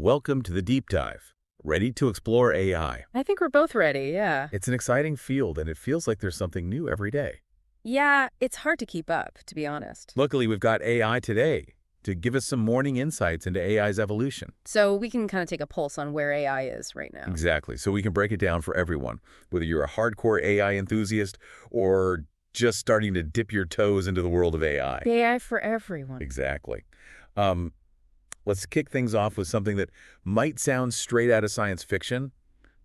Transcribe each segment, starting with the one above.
Welcome to the deep dive. Ready to explore AI? I think we're both ready, yeah. It's an exciting field and it feels like there's something new every day. Yeah, it's hard to keep up, to be honest. Luckily, we've got AI today to give us some morning insights into AI's evolution. So we can kind of take a pulse on where AI is right now. Exactly, so we can break it down for everyone, whether you're a hardcore AI enthusiast or just starting to dip your toes into the world of AI. AI for everyone. Exactly. Um, let's kick things off with something that might sound straight out of science fiction,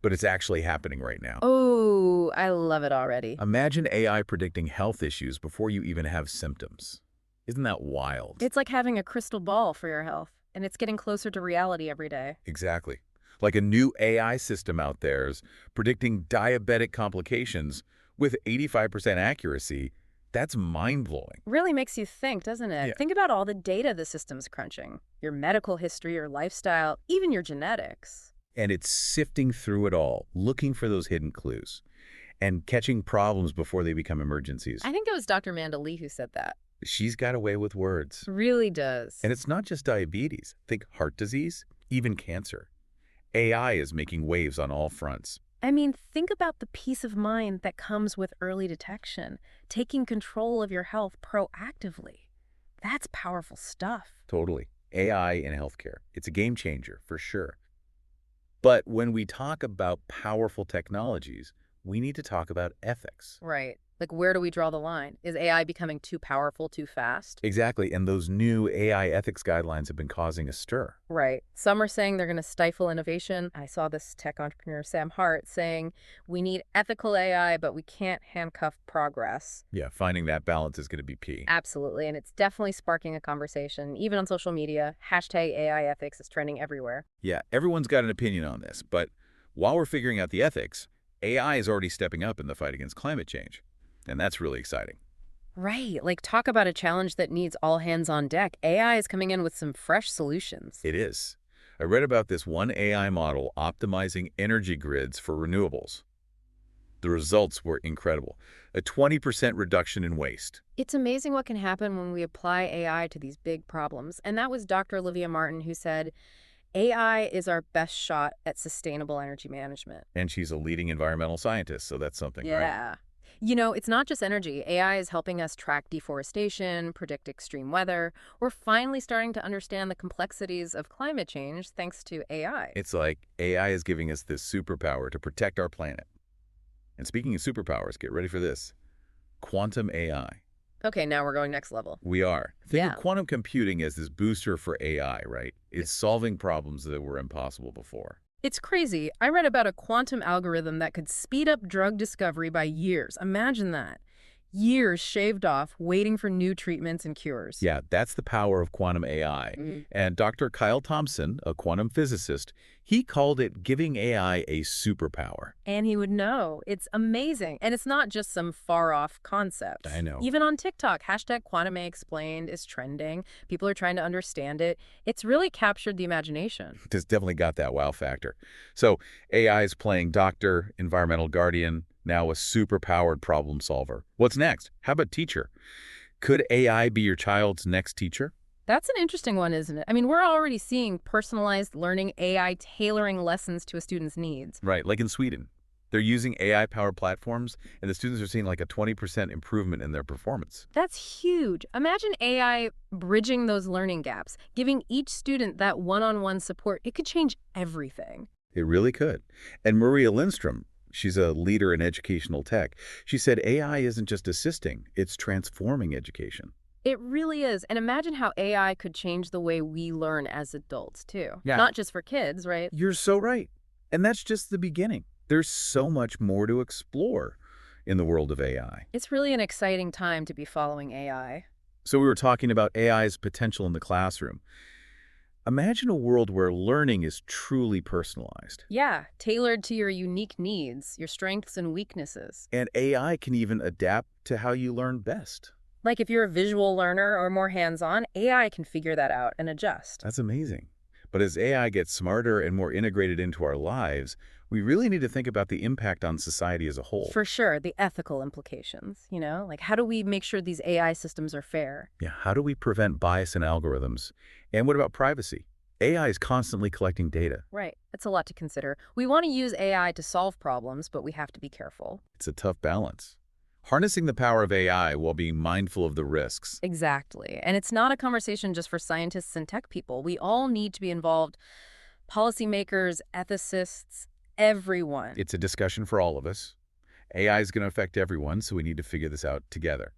but it's actually happening right now. Oh, I love it already. Imagine AI predicting health issues before you even have symptoms. Isn't that wild? It's like having a crystal ball for your health, and it's getting closer to reality every day. Exactly. Like a new AI system out there is predicting diabetic complications with 85% accuracy. That's mind-blowing. Really makes you think, doesn't it? Yeah. Think about all the data the system's crunching. Your medical history, your lifestyle, even your genetics. And it's sifting through it all, looking for those hidden clues and catching problems before they become emergencies. I think it was Dr. Amanda Lee who said that. She's got a way with words. Really does. And it's not just diabetes. Think heart disease, even cancer. AI is making waves on all fronts. I mean, think about the peace of mind that comes with early detection, taking control of your health proactively. That's powerful stuff. Totally. AI in healthcare. It's a game changer, for sure. But when we talk about powerful technologies, we need to talk about ethics. Right. Like, where do we draw the line? Is AI becoming too powerful too fast? Exactly, and those new AI ethics guidelines have been causing a stir. Right. Some are saying they're going to stifle innovation. I saw this tech entrepreneur, Sam Hart, saying we need ethical AI, but we can't handcuff progress. Yeah, finding that balance is going to be key. Absolutely. And it's definitely sparking a conversation, even on social media. Hashtag AI ethics is trending everywhere. Yeah, everyone's got an opinion on this, but while we're figuring out the ethics, AI is already stepping up in the fight against climate change. And that's really exciting. Right. Like, talk about a challenge that needs all hands on deck. AI is coming in with some fresh solutions. It is. I read about this one AI model optimizing energy grids for renewables. The results were incredible. A 20% reduction in waste. It's amazing what can happen when we apply AI to these big problems. And that was Dr. Olivia Martin who said, AI is our best shot at sustainable energy management. And she's a leading environmental scientist, so that's something, right? Yeah. You know, it's not just energy. AI is helping us track deforestation, predict extreme weather. We're finally starting to understand the complexities of climate change thanks to AI. It's like AI is giving us this superpower to protect our planet. And speaking of superpowers, get ready for this. Quantum AI. Okay, now we're going next level. We are. Think Yeah. of quantum computing as this booster for AI, right? It's solving problems that were impossible before. It's crazy. I read about a quantum algorithm that could speed up drug discovery by years. Imagine that. Years shaved off waiting for new treatments and cures. Yeah, that's the power of quantum AI. And Dr. Kyle Thompson, a quantum physicist, he called it giving AI a superpower. And he would know. It's amazing. And it's not just some far-off concept. I know. Even on TikTok, hashtag Quantum A Explained is trending. People are trying to understand it. It's really captured the imagination. It's definitely got that wow factor. So AI is playing doctor, environmental guardian, now a super-powered problem solver. What's next? How about teacher? Could AI be your child's next teacher? That's an interesting one, isn't it? I mean, we're already seeing personalized learning, AI tailoring lessons to a student's needs. Right, like in Sweden. They're using AI-powered platforms, and the students are seeing like a 20% improvement in their performance. That's huge. Imagine AI bridging those learning gaps, giving each student that one-on-one support. It could change everything. It really could. And Maria Lindstrom, she's a leader in educational tech. She said AI isn't just assisting, it's transforming education. It really is. And imagine how AI could change the way we learn as adults, too. Yeah. Not just for kids, right? You're so right. And that's just the beginning. There's so much more to explore in the world of AI. It's really an exciting time to be following AI. So we were talking about AI's potential in the classroom. Imagine a world where learning is truly personalized. Yeah, tailored to your unique needs, your strengths and weaknesses. And AI can even adapt to how you learn best. Like if you're a visual learner or more hands-on, AI can figure that out and adjust. That's amazing. But as AI gets smarter and more integrated into our lives, we really need to think about the impact on society as a whole. For sure, the ethical implications, you know? Like, how do we make sure these AI systems are fair? Yeah, how do we prevent bias in algorithms? And what about privacy? AI is constantly collecting data. Right. It's a lot to consider. We want to use AI to solve problems, but we have to be careful. It's a tough balance. Harnessing the power of AI while being mindful of the risks. Exactly. And it's not a conversation just for scientists and tech people. We all need to be involved. Policymakers, ethicists, everyone. It's a discussion for all of us. AI is going to affect everyone, so we need to figure this out together.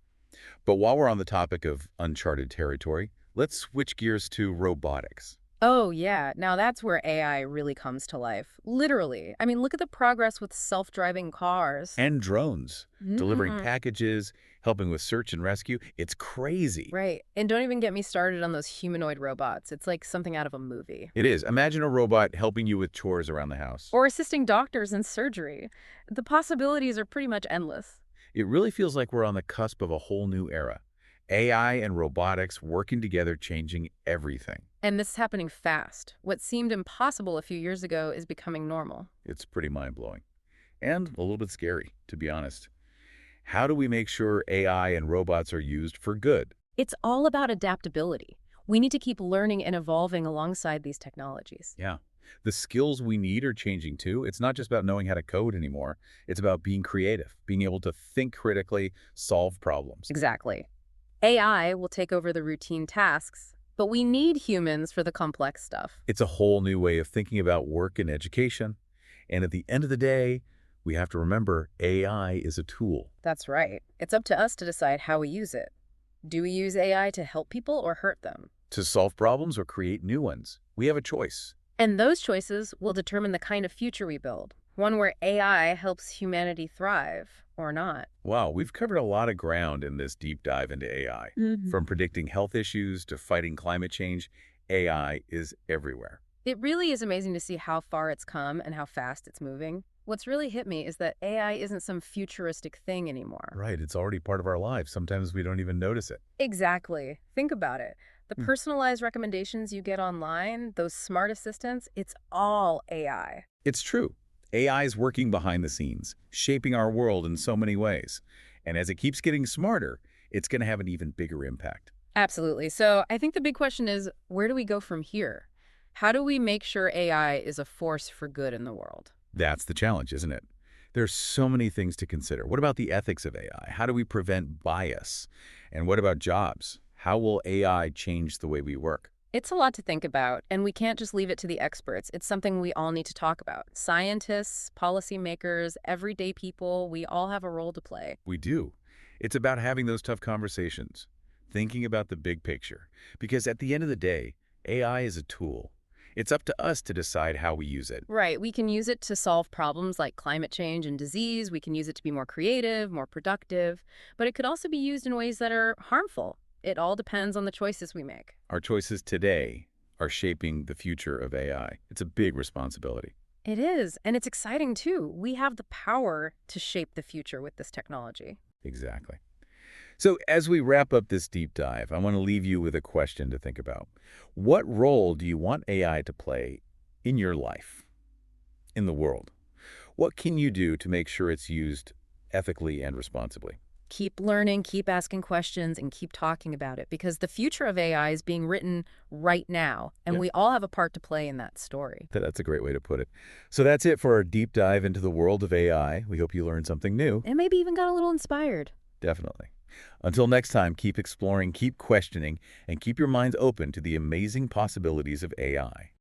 But while we're on the topic of uncharted territory, let's switch gears to robotics. Oh, yeah. Now that's where AI really comes to life. Literally. I mean, look at the progress with self-driving cars. And drones, delivering Mm-mm. packages, helping with search and rescue. It's crazy. Right. And don't even get me started on those humanoid robots. It's like something out of a movie. It is. Imagine a robot helping you with chores around the house. Or assisting doctors in surgery. The possibilities are pretty much endless. It really feels like we're on the cusp of a whole new era. AI and robotics working together, changing everything. And this is happening fast. What seemed impossible a few years ago is becoming normal. It's pretty mind-blowing. And a little bit scary, to be honest. How do we make sure AI and robots are used for good? It's all about adaptability. We need to keep learning and evolving alongside these technologies. Yeah. The skills we need are changing too. It's not just about knowing how to code anymore. It's about being creative, being able to think critically, solve problems. Exactly. AI will take over the routine tasks, but we need humans for the complex stuff. It's a whole new way of thinking about work and education. And at the end of the day, we have to remember AI is a tool. That's right. It's up to us to decide how we use it. Do we use AI to help people or hurt them? To solve problems or create new ones, we have a choice. And those choices will determine the kind of future we build. One where AI helps humanity thrive, or not. Wow, we've covered a lot of ground in this deep dive into AI. From predicting health issues to fighting climate change, AI is everywhere. It really is amazing to see how far it's come and how fast it's moving. What's really hit me is that AI isn't some futuristic thing anymore. Right, it's already part of our lives. Sometimes we don't even notice it. Exactly. Think about it. The personalized recommendations you get online, those smart assistants, it's all AI. It's true. AI is working behind the scenes, shaping our world in so many ways. And as it keeps getting smarter, it's going to have an even bigger impact. Absolutely. So I think the big question is, where do we go from here? How do we make sure AI is a force for good in the world? That's the challenge, isn't it? There's so many things to consider. What about the ethics of AI? How do we prevent bias? And what about jobs? How will AI change the way we work? It's a lot to think about, and we can't just leave it to the experts. It's something we all need to talk about. Scientists, policymakers, everyday people, we all have a role to play. We do. It's about having those tough conversations, thinking about the big picture. Because at the end of the day, AI is a tool. It's up to us to decide how we use it. Right, we can use it to solve problems like climate change and disease. We can use it to be more creative, more productive. But it could also be used in ways that are harmful. It all depends on the choices we make. Our choices today are shaping the future of AI. It's a big responsibility. It is, and it's exciting too. We have the power to shape the future with this technology. Exactly. So as we wrap up this deep dive, I want to leave you with a question to think about. What role do you want AI to play in your life, in the world? What can you do to make sure it's used ethically and responsibly? Keep learning, keep asking questions, and keep talking about it, because the future of AI is being written right now, and Yeah. we all have a part to play in that story. That's a great way to put it. So that's it for our deep dive into the world of AI. We hope you learned something new. And maybe even got a little inspired. Definitely. Until next time, keep exploring, keep questioning, and keep your minds open to the amazing possibilities of AI.